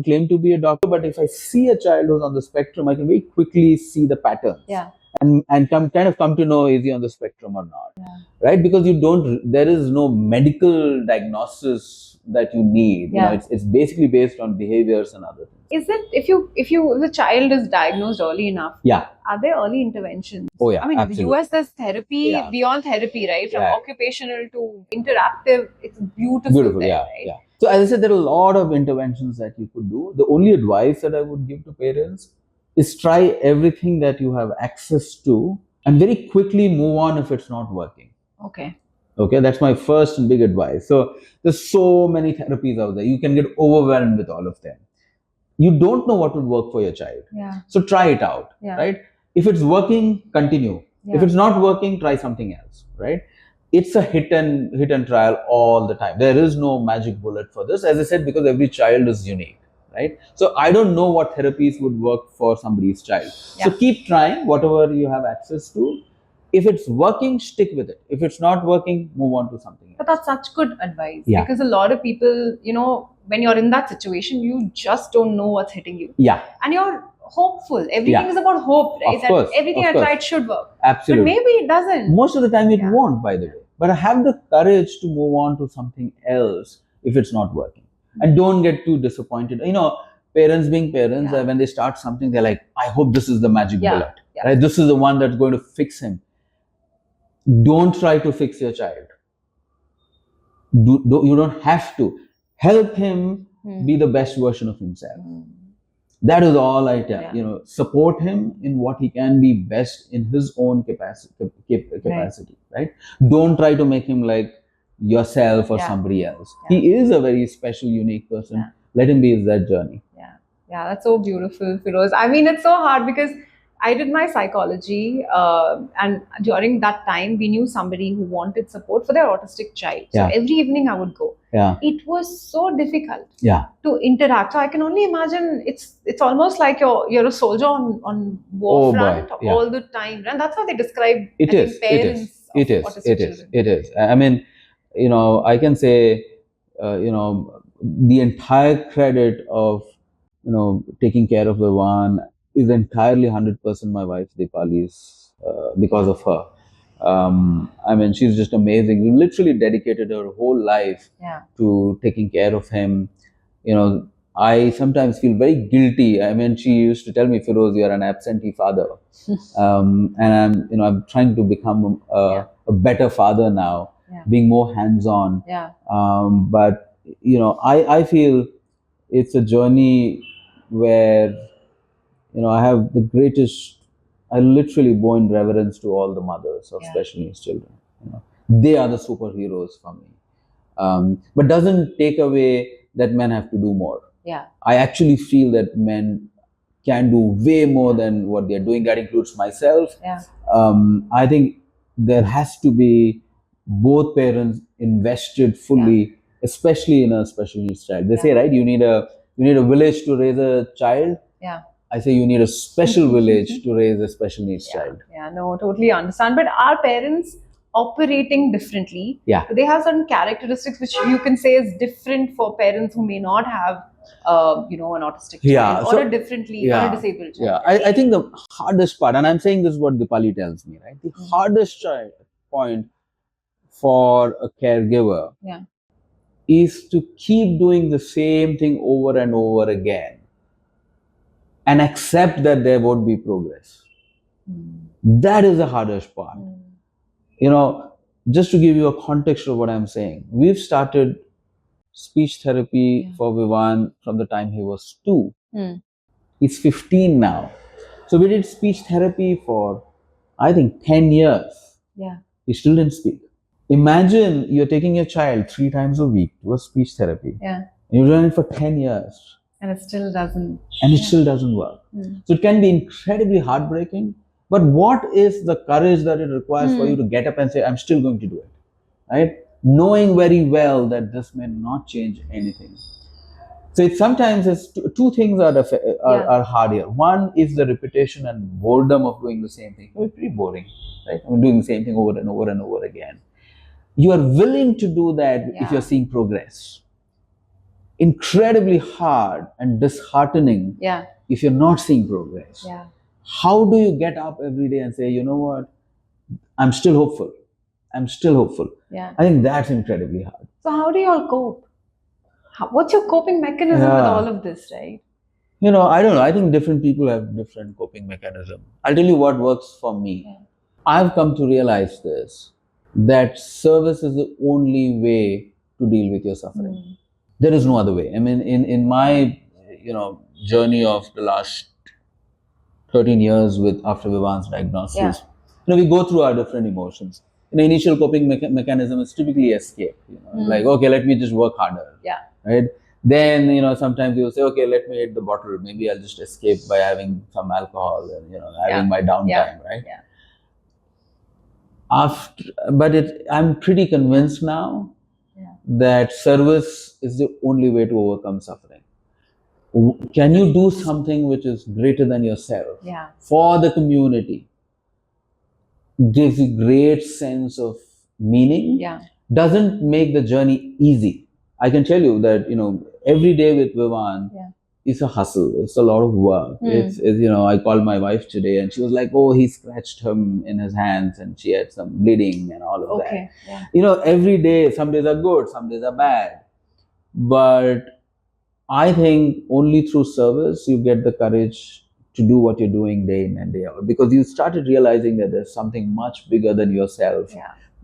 claim to be a doctor, but if I see a child who's on the spectrum, I can very quickly see the patterns. And come to know, is he on the spectrum or not, right? Because there is no medical diagnosis that you need. It's basically based on behaviors and other things. Is it, if the child is diagnosed early enough, are there early interventions? Oh yeah, I mean, absolutely. in the US there's therapy beyond therapy, right? From occupational to interactive. It's beautiful there, right? So as I said, there are a lot of interventions that you could do. The only advice that I would give to parents is try everything that you have access to, and very quickly move on if it's not working. Okay, that's my first and big advice. So there's so many therapies out there. You can get overwhelmed with all of them. You don't know what would work for your child. So try it out, right? If it's working, continue. If it's not working, try something else, right? It's a hit and trial all the time. There is no magic bullet for this, as I said, because every child is unique, right? So I don't know what therapies would work for somebody's child. So keep trying whatever you have access to. If it's working, stick with it. If it's not working, move on to something else. But that's such good advice, because a lot of people, when you're in that situation, you just don't know what's hitting you. And you're hopeful. Everything is about hope, right? Course, everything I tried should work. Absolutely. But maybe it doesn't. Most of the time it won't, by the way. But have the courage to move on to something else if it's not working. And don't get too disappointed. Parents being parents, when they start something, they're like, I hope this is the magic bullet. Right? This is the one that's going to fix him. Don't try to fix your child. You don't have to. Help him be the best version of himself. That is all I tell. Support him in what he can be best in his own capacity, right? Don't try to make him like yourself or somebody else. He is a very special, unique person. Let him be that journey. Yeah, that's so beautiful, Feroze. I mean, it's so hard because I did my psychology, and during that time, we knew somebody who wanted support for their autistic child. So every evening I would go. It was so difficult to interact. So I can only imagine it's almost like you're a soldier on war front all the time, and that's how they describe parents. It is. I mean, I can say, the entire credit of taking care of Vivan is entirely 100% my wife Deepali's, because of her. I mean, she's just amazing. We literally dedicated her whole life to taking care of him. I sometimes feel very guilty. I mean, she used to tell me, Feroze, you're an absentee father. And I'm trying to become a better father now, being more hands-on. But I feel it's a journey where I have the greatest. I literally bow in reverence to all the mothers of special needs children. They are the superheroes for me. But doesn't take away that men have to do more. I actually feel that men can do way more than what they're doing. That includes myself. I think there has to be both parents invested fully, especially in a special needs child. They say, right, you need a village to raise a child. I say you need a special village to raise a special needs child. No, totally understand. But are parents operating differently? Do they have certain characteristics which you can say is different for parents who may not have, an autistic child or a disabled child? I think the hardest part, and I'm saying this is what Dipali tells me, right? The hardest point for a caregiver is to keep doing the same thing over and over again and accept that there won't be progress. That is the hardest part. Just to give you a context of what I'm saying, we've started speech therapy for Vivan from the time he was 2. He's 15 now. So we did speech therapy for, I think, 10 years. He still didn't speak. Imagine you're taking your child 3 times a week to a speech therapy. And you've done it for 10 years. And it still doesn't. Work. So it can be incredibly heartbreaking. But what is the courage that it requires for you to get up and say, I'm still going to do it, right? Knowing very well that this may not change anything. So sometimes it's two things are hard here. One is the repetition and boredom of doing the same thing. It's pretty boring, right? I mean, doing the same thing over and over and over again. You are willing to do that if you're seeing progress. Incredibly hard and disheartening if you're not seeing progress. How do you get up every day and say, you know what, I'm still hopeful. I think that's incredibly hard. So how do you all cope? What's your coping mechanism with all of this, right? I don't know. I think different people have different coping mechanism. I'll tell you what works for me. I've come to realize this, that service is the only way to deal with your suffering. There is no other way. I mean, in my journey of the last 13 years after Vivan's diagnosis, we go through our different emotions. Initial coping mechanism is typically escape. Like, okay, let me just work harder. Right. Then sometimes you say, okay, let me hit the bottle. Maybe I'll just escape by having some alcohol and having my downtime. Right. I'm pretty convinced now that service is the only way to overcome suffering. Can you do something which is greater than yourself for the community? Gives you great sense of meaning. Doesn't make the journey easy. I can tell you that every day with Vivan is a hustle. It's a lot of work. It's I called my wife today and she was like, oh, he scratched him in his hands and she had some bleeding and all of that. Every day, some days are good, some days are bad. But I think only through service you get the courage to do what you're doing day in and day out, because you started realizing that there's something much bigger than yourself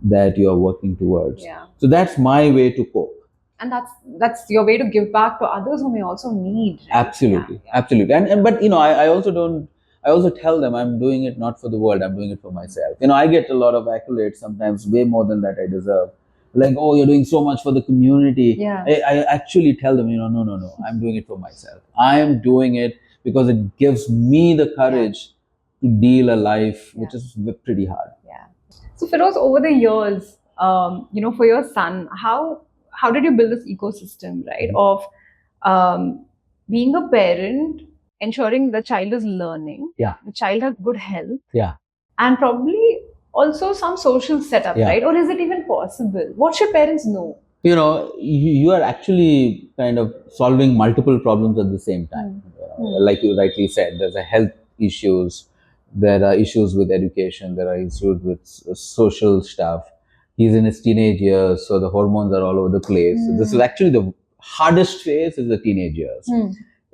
that you're working towards. So that's my way to cope. And that's your way to give back to others who may also need. Right? Absolutely. But I also tell them I'm doing it not for the world, I'm doing it for myself. I get a lot of accolades, sometimes way more than that I deserve. Like, oh, you're doing so much for the community. I actually tell them, no, I'm doing it for myself. I'm doing it because it gives me the courage to deal a life which is pretty hard. So Ferose, over the years, for your son, how did you build this ecosystem, right, of being a parent, ensuring the child is learning, the child has good health, and probably also some social setup, right? Or is it even possible? What should parents know? You are actually kind of solving multiple problems at the same time. Like you rightly said, there's a health issues, there are issues with education, there are issues with social stuff. He's in his teenage years, so the hormones are all over the place. So this is actually the hardest phase, is the teenage years.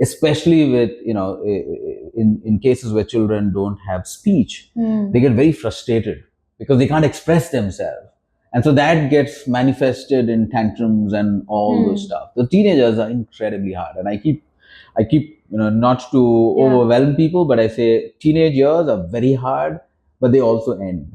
Especially with, in cases where children don't have speech, they get very frustrated. because they can't express themselves. And so that gets manifested in tantrums and all those stuff. The teenagers are incredibly hard. And I keep, not to overwhelm people, but I say teenage years are very hard, but they also end.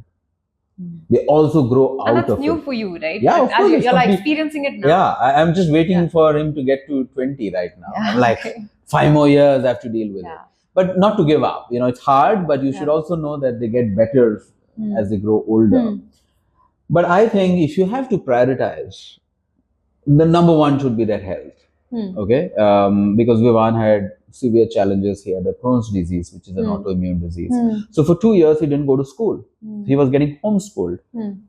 They also grow out of it. And that's new for you, right? Yeah, But of course. you're like experiencing it now. Yeah, I'm just waiting for him to get to 20 right now. Yeah, I'm like, 5 more years I have to deal with it. But not to give up. It's hard, but you should also know that they get better as they grow older. But I think if you have to prioritize, the number one should be their health. Okay, because Vivan had severe challenges. He had a Crohn's disease, which is an autoimmune disease. So for 2 years, he didn't go to school. He was getting homeschooled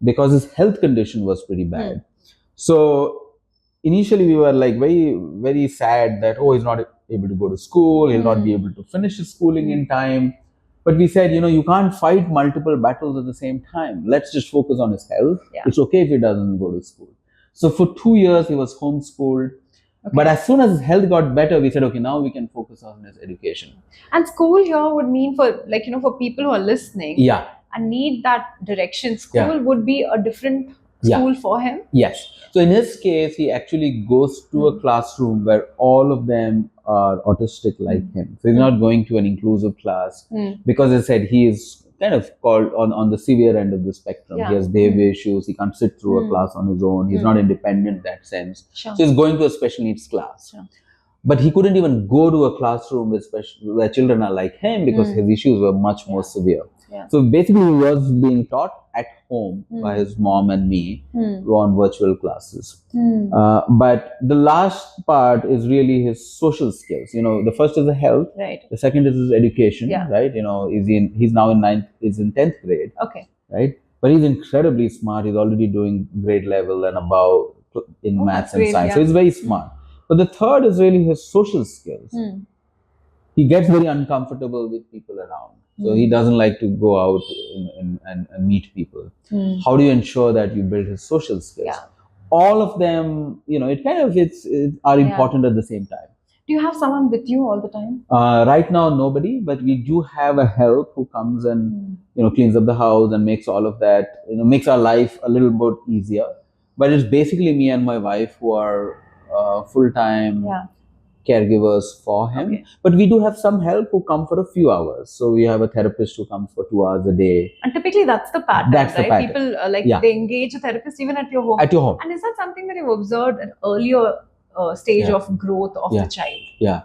because his health condition was pretty bad. So initially, we were like very, very sad that, he's not able to go to school. He'll not be able to finish his schooling in time. But we said, you can't fight multiple battles at the same time. Let's just focus on his health. It's okay if he doesn't go to school. So for 2 years, he was homeschooled. But as soon as his health got better, we said, okay, now we can focus on his education. And school here would mean for for people who are listening and need that direction, school would be a different school for him? Yes. So in his case, he actually goes to a classroom where all of them are autistic like him. So he's not going to an inclusive class because as I said, he is kind of called on the severe end of the spectrum. He has behavior issues. He can't sit through a class on his own. He's not independent in that sense. So he's going to a special needs class. But he couldn't even go to a classroom where children are like him because his issues were much more severe. So basically, he was being taught at home by his mom and me on virtual classes. But the last part is really his social skills. The first is the health. Right. The second is his education. Right. He's now in 10th grade. Okay. Right. But he's incredibly smart. He's already doing grade level and above in maths and science. So he's very smart. But the third is really his social skills. He gets very uncomfortable with people around. So he doesn't like to go out and meet people. How do you ensure that you build his social skills? All of them, it kind of are important at the same time. Do you have someone with you all the time? Right now, nobody, but we do have a help who comes and cleans up the house and makes all of that. Makes our life a little bit easier. But it's basically me and my wife who are full-time caregivers for him. But we do have some help who come for a few hours. So we have a therapist who comes for 2 hours a day. And typically that's the pattern, That's the right? pattern. People they engage a therapist even at your home. At your home. And is that something that you've observed an earlier stage of growth of the child? Yeah.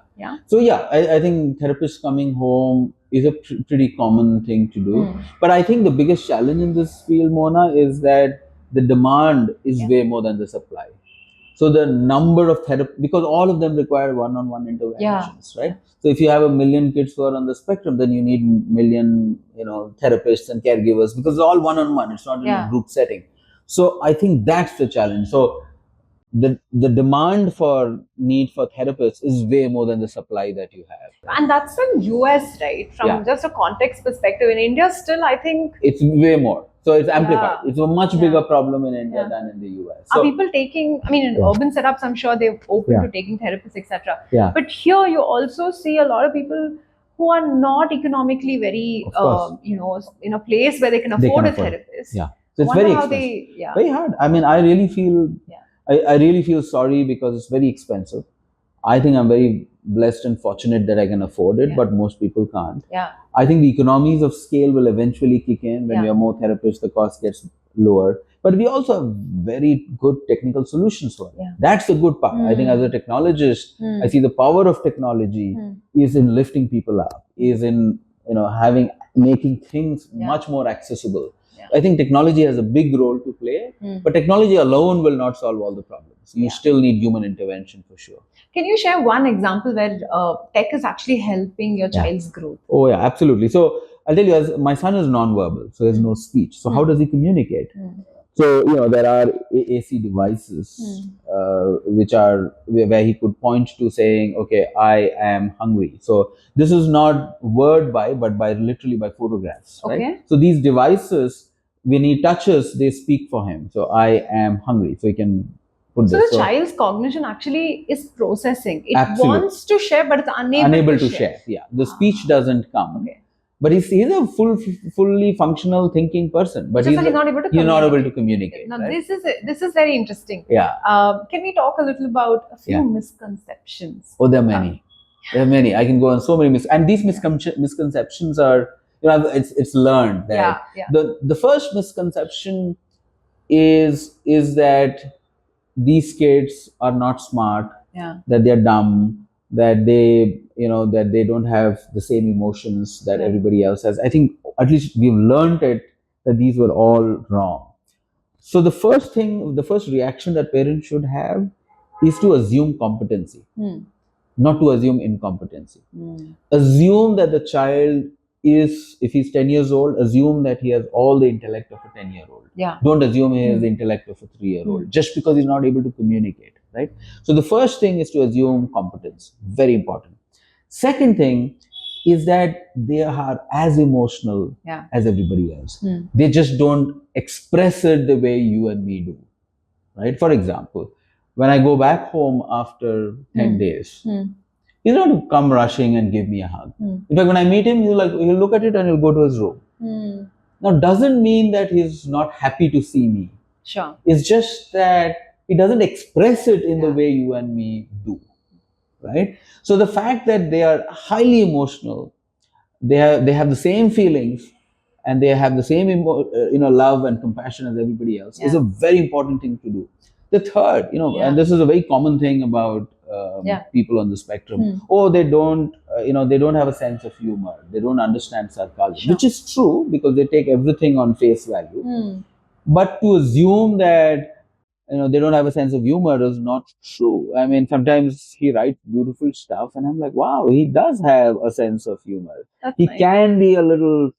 So I think therapists coming home is a pretty common thing to do. But I think the biggest challenge in this field, Mona, is that the demand is way more than the supply. So the number of therapists, because all of them require one-on-one interventions, right? So if you have 1 million kids who are on the spectrum, then you need 1 million, therapists and caregivers because it's all one-on-one. It's not in a group setting. So I think that's the challenge. So the demand for need for therapists is way more than the supply that you have. And that's in US, right? From just a context perspective. In India, still, I think it's way more. So it's amplified. It's a much bigger problem in India than in the US. So, are people taking, in urban setups, I'm sure they're open to taking therapists, etc. Yeah. But here you also see a lot of people who are not economically very, in a place where they can afford a therapist. Yeah. So it's very expensive. Very hard. I really feel, I really feel sorry because it's very expensive. I think I'm very blessed and fortunate that I can afford it, but most people can't. I think the economies of scale will eventually kick in. When we have more therapists, the cost gets lower. But we also have very good technical solutions for it. That's the good part. I think as a technologist, I see the power of technology is in lifting people up, is in making things much more accessible. I think technology has a big role to play, but technology alone will not solve all the problems. You still need human intervention for sure. Can you share one example where tech is actually helping your child's growth? Oh yeah, absolutely. So I'll tell you, my son is non-verbal, so he has no speech. So how does he communicate? So there are AAC devices which are where he could point to saying, okay, I am hungry. So this is not word but literally by photographs, right? Okay. So these devices, when he touches, they speak for him. So I am hungry. So he can put so this. The child's cognition actually is processing. It wants to share, but it's unable to share. Yeah, the speech doesn't come. Okay. but he's a fully functional thinking person, but It's just that he's not able to communicate. Now, Right? this is very interesting. Yeah. Can we talk a little about a few Yeah. misconceptions? Oh, there are many. There are many. I can go on so many and these misconceptions are, it's learned that the first misconception is that these kids are not smart, that they're dumb, that they don't have the same emotions that everybody else has. I think at least we've learned it that these were all wrong. So the first reaction that parents should have is to assume competency, not to assume incompetency. Assume that the child is, if he's 10 years old, assume that he has all the intellect of a 10-year-old. Don't assume he has the intellect of a 3-year-old just because he's not able to communicate, right? So the first thing is to assume competence. Very important. Second thing is that they are as emotional as everybody else. They just don't express it the way you and me do, right? For example, when I go back home after 10 days, he's not to come rushing and give me a hug. In fact, when I meet him, he'll look at it and he'll go to his room. Now, doesn't mean that he's not happy to see me. Sure. It's just that he doesn't express it in the way you and me do, right? So the fact that they are highly emotional, they have the same feelings, and they have the same love and compassion as everybody else is a very important thing to do. The third, and this is a very common thing about people on the spectrum. Oh, they don't have a sense of humor. They don't understand sarcasm, which is true because they take everything on face value. But to assume that they don't have a sense of humor is not true. I mean, sometimes he writes beautiful stuff, and I'm like, wow, he does have a sense of humor. He can be a little,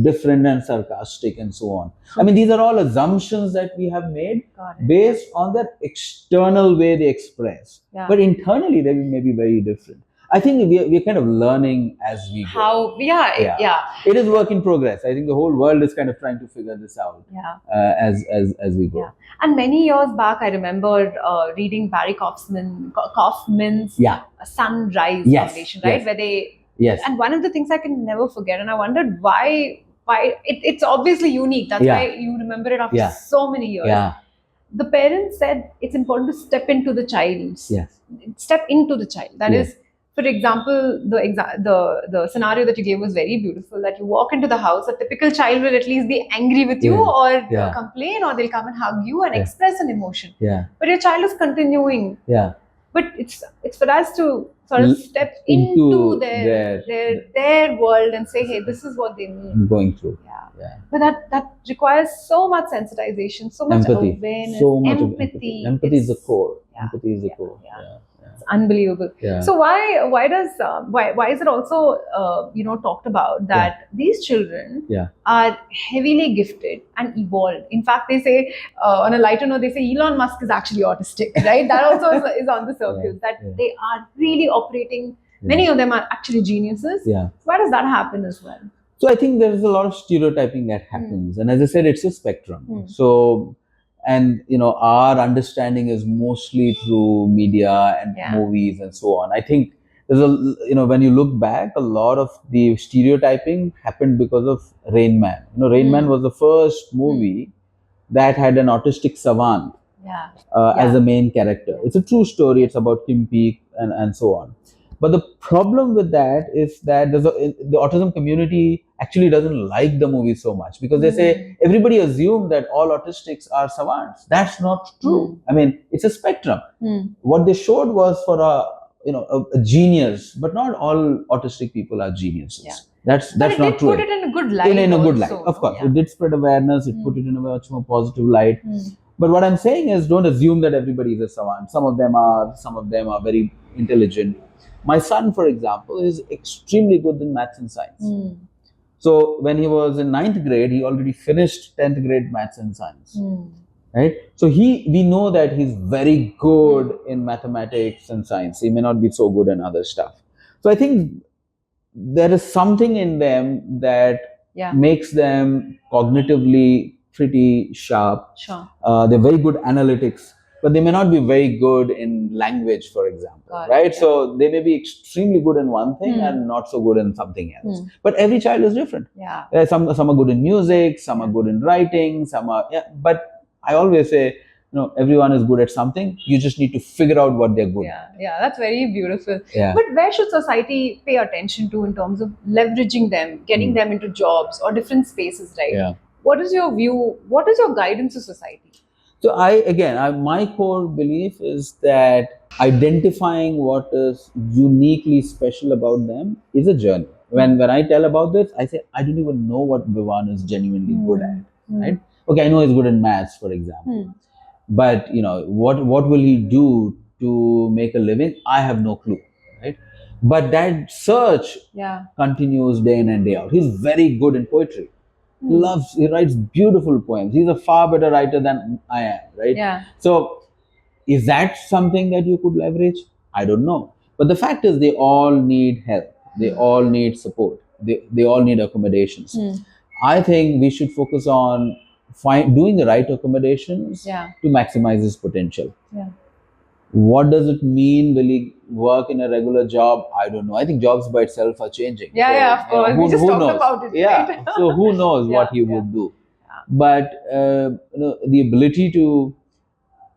different and sarcastic and so on. I mean, these are all assumptions that we have made based on that external way they express. But internally, they may be very different. I think we're kind of learning as we go. It is work in progress. I think the whole world is kind of trying to figure this out as we go. And many years back, I remember reading Barry Kaufman's Sunrise Foundation, right? Where they and one of the things I can never forget, and I wondered why it's obviously unique. That's why you remember it after so many years. The parents said it's important to step into the child. Step into the child. That is, for example, the scenario that you gave was very beautiful. That you walk into the house, a typical child will at least be angry with you, or complain, or they'll come and hug you and express an emotion. But your child is continuing. But it's for us to sort of step into their world and say, hey, this is what they need. Going through. But that requires so much sensitization, so much awareness, so much empathy. Empathy is the core. Empathy is the core. It's unbelievable. So why is it also talked about that these children are heavily gifted and evolved? In fact, they say on a lighter note, they say Elon Musk is actually autistic, right? That also is on the circles, that they are really operating. Many of them are actually geniuses. Why does that happen as well? So I think there's a lot of stereotyping that happens, and as I said, it's a spectrum. So. And our understanding is mostly through media and movies and so on. I think there's when you look back, a lot of the stereotyping happened because of Rain Man. Rain Man was the first movie that had an autistic savant as the main character. It's a true story. It's about Kim Peek and so on. But the problem with that is that the autism community actually doesn't like the movie so much because they say everybody assumes that all autistics are savants. That's not true. I mean, it's a spectrum. What they showed was for a genius, but not all autistic people are geniuses. That's not true. Put it in a good light. In a good light, of course. It did spread awareness. It put it in a much more positive light. But what I'm saying is, don't assume that everybody is a savant. Some of them are very intelligent. My son, for example, is extremely good in maths and science. So when he was in 9th grade, he already finished 10th grade maths and science. Right? So we know that he's very good in mathematics and science. He may not be so good in other stuff. So I think there is something in them that makes them cognitively pretty sharp. They're very good analytics. but they may not be very good in language, for example, Got it, right? yeah. So they may be extremely good in one thing and not so good in something else. But every child is different. Yeah. Some are good in music, some are good in writing, some are, but I always say, everyone is good at something. You just need to figure out what they're good at. Yeah, that's very beautiful. Yeah. But where should society pay attention to in terms of leveraging them, getting them into jobs or different spaces, right? Yeah. What is your view? What is your guidance to society? So my core belief is that identifying what is uniquely special about them is a journey. When I tell about this, I say I don't even know what Vivan is genuinely good at. Right? Okay, I know he's good in maths, for example. But what will he do to make a living? I have no clue. Right? But that search continues day in and day out. He's very good in poetry. He writes beautiful poems. He's a far better writer than I am, right? Yeah. So is that something that you could leverage? I don't know. But the fact is they all need help. They all need support. They all need accommodations. I think we should focus on doing the right accommodations to maximize his potential. Yeah. What does it mean? Will he work in a regular job? I don't know. I think jobs by itself are changing. Of course. We just talked about it. Yeah. Right? So who knows what he would do? But the ability to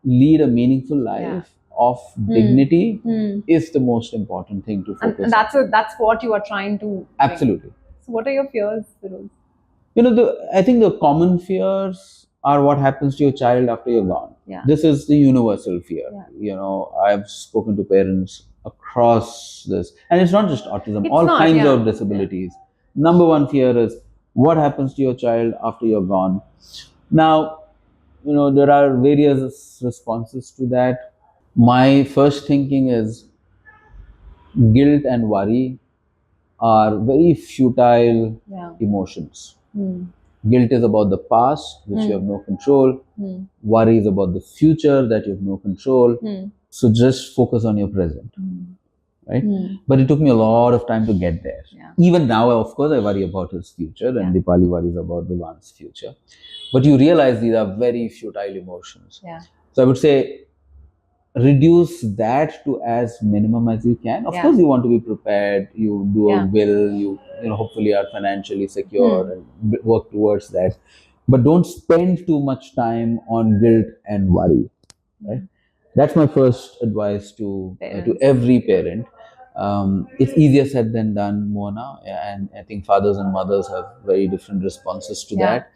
lead a meaningful life of dignity is the most important thing to focus and that's what you are trying to Absolutely. So what are your fears, Feroze? I think the common fears are what happens to your child after you're gone. Yeah. This is the universal fear. Yeah. I've spoken to parents across this, and it's not just autism, It's all not, kinds yeah. of disabilities. Number one fear is what happens to your child after you're gone. Now, there are various responses to that. My first thinking is guilt and worry are very futile emotions. Guilt is about the past, which you have no control. Worry is about the future that you have no control. So just focus on your present. Right? But it took me a lot of time to get there. Yeah. Even now, of course, I worry about his future, and Dipali worries about Vivan's future. But you realize these are very futile emotions. Yeah. So I would say reduce that to as minimum as you can. Of Yeah. course, you want to be prepared. You do a Yeah. will. You hopefully are financially secure and work towards that. But don't spend too much time on guilt and worry. Right? That's my first advice to every parent. It's easier said than done, Mona, and I think fathers and mothers have very different responses to that.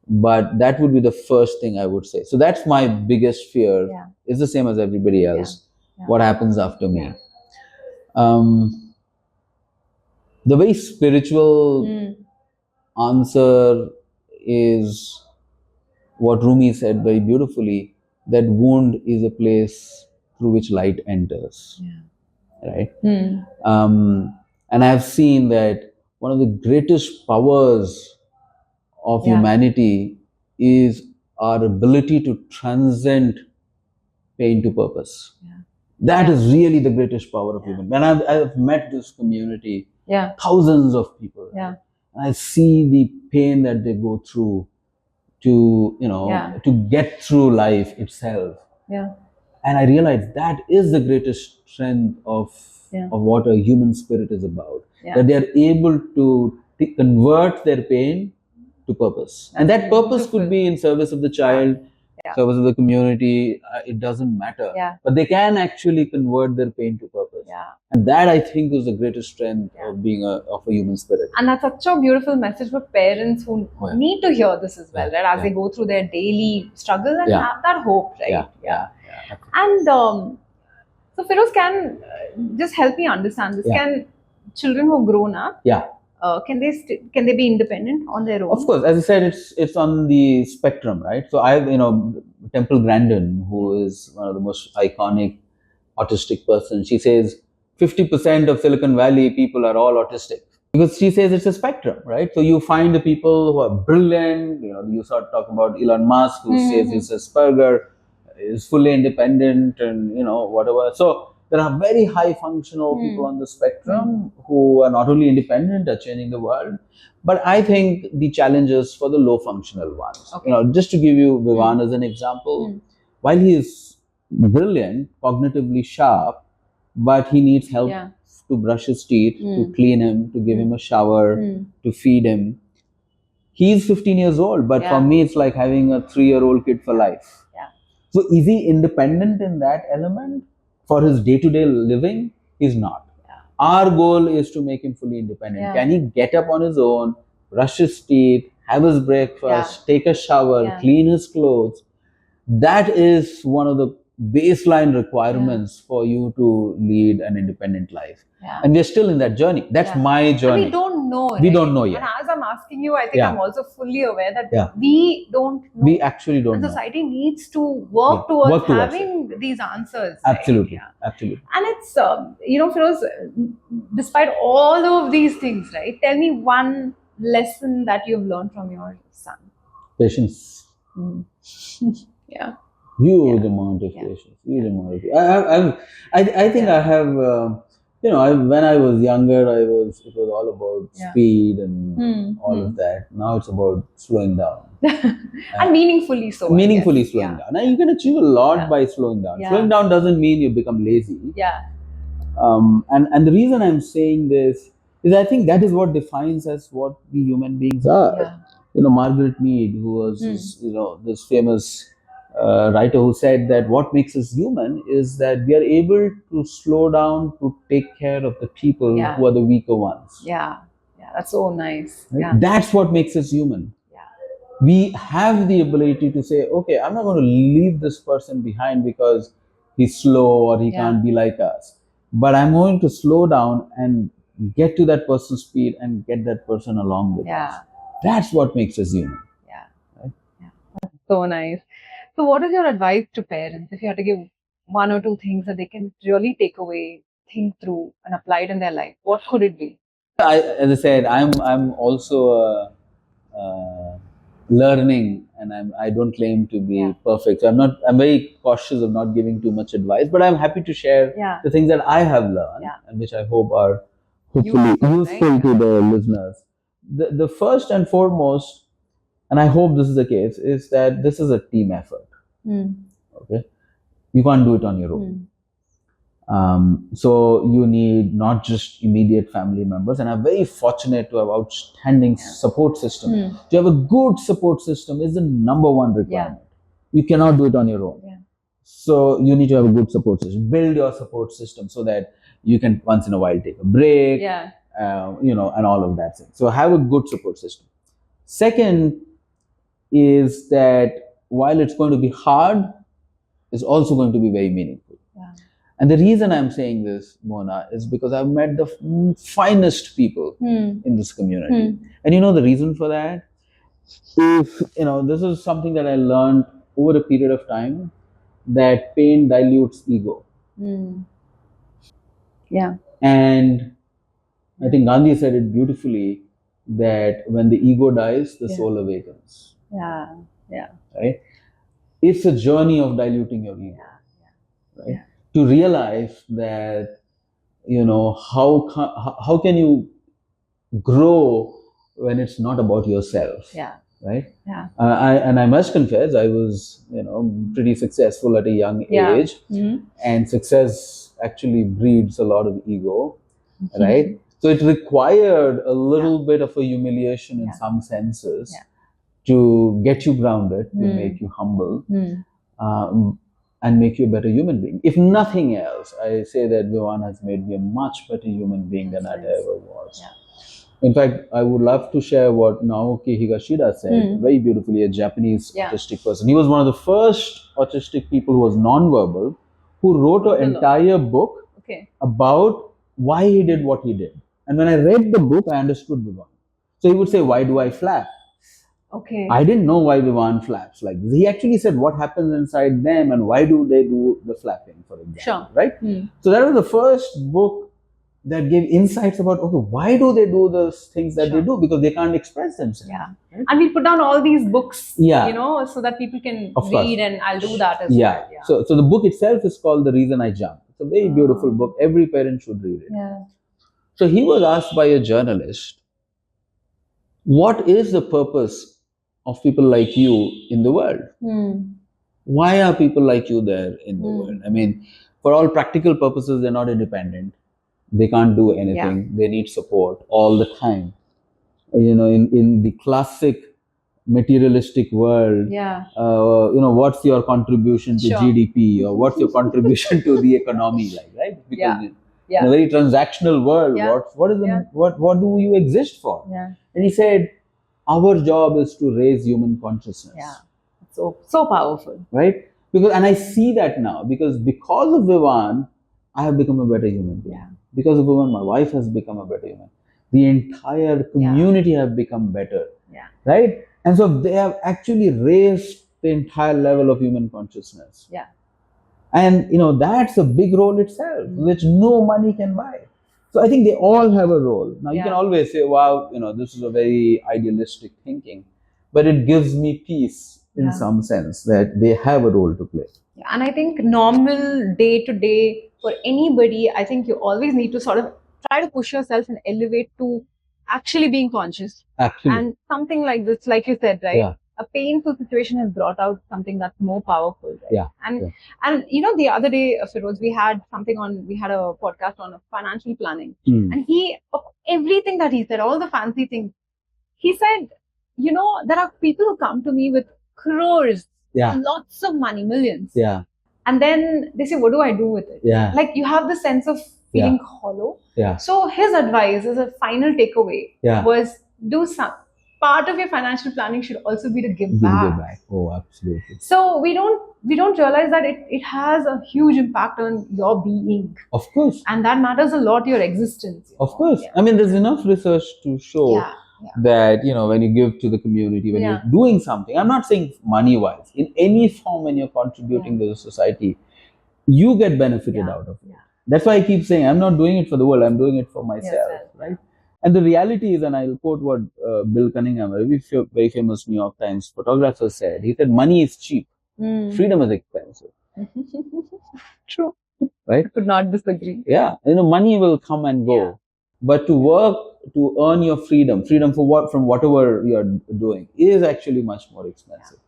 But that would be the first thing I would say. So that's my biggest fear. Yeah. It's the same as everybody else. Yeah. What happens after me? Yeah. The very spiritual answer is what Rumi said very beautifully, that wound is a place through which light enters. Right? And I've seen that one of the greatest powers of humanity is our ability to transcend pain to purpose. That is really the greatest power of human. When I've met this community, thousands of people, and I see the pain that they go through to to get through life itself. And I realized that is the greatest strength of what a human spirit is about. That they are able to convert their pain to purpose. And that purpose could be in service of the child, service of the community, it doesn't matter. But they can actually convert their pain to purpose. And that, I think, is the greatest strength of being of a human spirit. And that's such a beautiful message for parents who need to hear this as well, right? As they go through their daily struggle and have that hope, right? And so Feroze, can just help me understand this. Can children who are grown up, can they be independent on their own? Of course, as I said, it's on the spectrum, right? So I have, Temple Grandin, who is one of the most iconic autistic persons. She says 50% of Silicon Valley people are all autistic, because she says it's a spectrum, right? So you find the people who are brilliant. You start talking about Elon Musk, who says he's Asperger, is fully independent, and whatever. So there are very high functional people on the spectrum who are not only independent, are changing the world. But I think the challenge is for the low functional ones. Just to give you Vivan as an example, while he is brilliant, cognitively sharp, but he needs help Yeah. to brush his teeth, to Mm. clean him, to give him a shower, to feed him. He's 15 years old, but for Yeah. me, it's like having a 3-year-old kid for life. Yeah. So is he independent in that element? For his day-to-day living, he's not. Yeah. Our goal is to make him fully independent. Yeah. Can he get up on his own, brush his teeth, have his breakfast, take a shower, Yeah. clean his clothes? That is one of the baseline requirements for you to lead an independent life. Yeah. And we're still in that journey. That's Yeah. my And journey. we don't know. We right? don't know yet. And as I'm asking you, I think Yeah. I'm also fully aware that Yeah. we don't know. We actually don't and know. society needs to work Yeah. towards Work towards having these answers. right? Absolutely. Yeah. Absolutely. And it's, Feroz, despite all of these things, right? Tell me one lesson that you've learned from your son. Patience. Yeah. Huge amount of patience. Huge amount of. I think I have. When I was younger, it was all about speed and all of that. Now it's about slowing down. And meaningfully so. Meaningfully slowing down. Now you can achieve a lot by slowing down. Yeah. Slowing down doesn't mean you become lazy. Yeah. And the reason I'm saying this is I think that is what defines us what we human beings are. Yeah. Margaret Mead, who was this famous writer who said that what makes us human is that we are able to slow down to take care of the people who are the weaker ones. Yeah. Yeah. That's so nice. Right? Yeah. That's what makes us human. Yeah. We have the ability to say, okay, I'm not going to leave this person behind because he's slow or he can't be like us. But I'm going to slow down and get to that person's speed and get that person along with us. That's what makes us human. Yeah. Right? Yeah. That's so nice. So what is your advice to parents if you had to give one or two things that they can really take away, think through and apply it in their life? What could it be? As I said, I'm also learning, and I don't claim to be perfect. So I'm very cautious of not giving too much advice, but I'm happy to share the things that I have learned and which I hope are hopefully useful to the listeners. The first and foremost, and I hope this is the case, is that this is a team effort. Okay, you can't do it on your own. So you need not just immediate family members, and I'm very fortunate to have outstanding support system. To have a good support system is the number one requirement. You cannot do it on your own. So you need to have a good support system. Build your support system so that you can once in a while take a break, and all of that. So have a good support system. Second is that while it's going to be hard, it's also going to be very meaningful. And the reason I'm saying this, Mona, is because I've met the finest people in this community. And the reason for that? This is something that I learned over a period of time, that pain dilutes ego. Yeah. And I think Gandhi said it beautifully, that when the ego dies, the soul awakens. Yeah. Yeah. Right? It's a journey of diluting your ego. Right? To realize that, how can you grow when it's not about yourself? Right? Yeah. I must confess, I was, pretty successful at a young age, and success actually breeds a lot of ego, right? So it required a little bit of a humiliation in some senses to get you grounded, to make you humble. And make you a better human being. If nothing else, I say that Vivan has made me a much better human being than I ever was. In fact, I would love to share what Naoki Higashida said very beautifully, a Japanese autistic person. He was one of the first autistic people who was nonverbal, who wrote an entire book about why he did what he did. And when I read the book, I understood Vivan. So he would say, why do I flap? Okay. I didn't know why Vivan flaps like this. He actually said what happens inside them and why do they do the flapping, for example. Right? So that was the first book that gave insights about, okay, why do they do the things that they do? Because they can't express themselves. Right? And we put down all these books, so that people can read, and I'll do that as well. So the book itself is called The Reason I Jump. It's a very beautiful book. Every parent should read it. So he was asked by a journalist, what is the purpose of people like you in the world? Why are people like you there in the world? I mean, for all practical purposes, they're not independent. They can't do anything. They need support all the time. You know, in the classic materialistic world, you know, what's your contribution to GDP, or what's your contribution to the economy, like, right? Because in a very transactional world, what do you exist for? And he said, our job is to raise human consciousness. So powerful, right? Because, and I see that now, because of Vivan, I have become a better human being. Because of Vivan, my wife has become a better human. The entire community have become better, right? And so they have actually raised the entire level of human consciousness. And you know, that's a big role itself, which no money can buy. So I think they all have a role. Now you can always say, wow, you know, this is a very idealistic thinking, but it gives me peace in some sense that they have a role to play. And I think normal day to day for anybody, I think you always need to sort of try to push yourself and elevate to actually being conscious. And something like this, like you said, right? A painful situation has brought out something that's more powerful, right? And you know, the other day, Feroze, we had a podcast on financial planning, and of everything that he said, all the fancy things, he said, you know, there are people who come to me with crores, lots of money, millions, and then they say, what do I do with it? Like, you have the sense of feeling hollow. So his advice as a final takeaway was, do some part of your financial planning should also be to give back. Oh, absolutely. So we don't realize that it has a huge impact on your being. Of course. And that matters a lot, your existence. Of course. I mean, there's enough research to show that, you know, when you give to the community, when you're doing something, I'm not saying money wise, in any form, when you're contributing to the society, you get benefited out of it. That's why I keep saying, I'm not doing it for the world, I'm doing it for myself, right? And the reality is, and I'll quote what Bill Cunningham, a very famous New York Times photographer, said. He said, money is cheap, freedom is expensive. True. Right? I could not disagree. Yeah, you know, money will come and go, but to work to earn your freedom from whatever you're doing is actually much more expensive.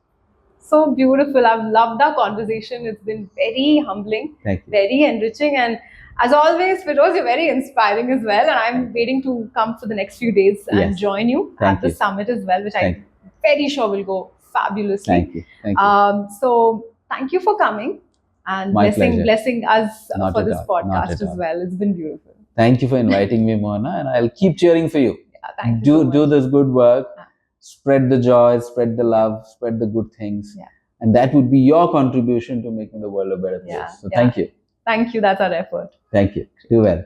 So beautiful. I've loved our conversation. It's been very humbling, very enriching, and as always, Feroze, you're very inspiring as well. And I'm waiting to come for the next few days and join you at the summit as well, which I'm very sure will go fabulously. Thank you. So thank you for coming and blessing us for this podcast as well. It's been beautiful. Thank you for inviting me, Mohana, and I'll keep cheering for you. Thank you. Do this good work. Spread the joy, spread the love, spread the good things. And that would be your contribution to making the world a better place. So thank you. Thank you. That's our effort. Thank you. Do well.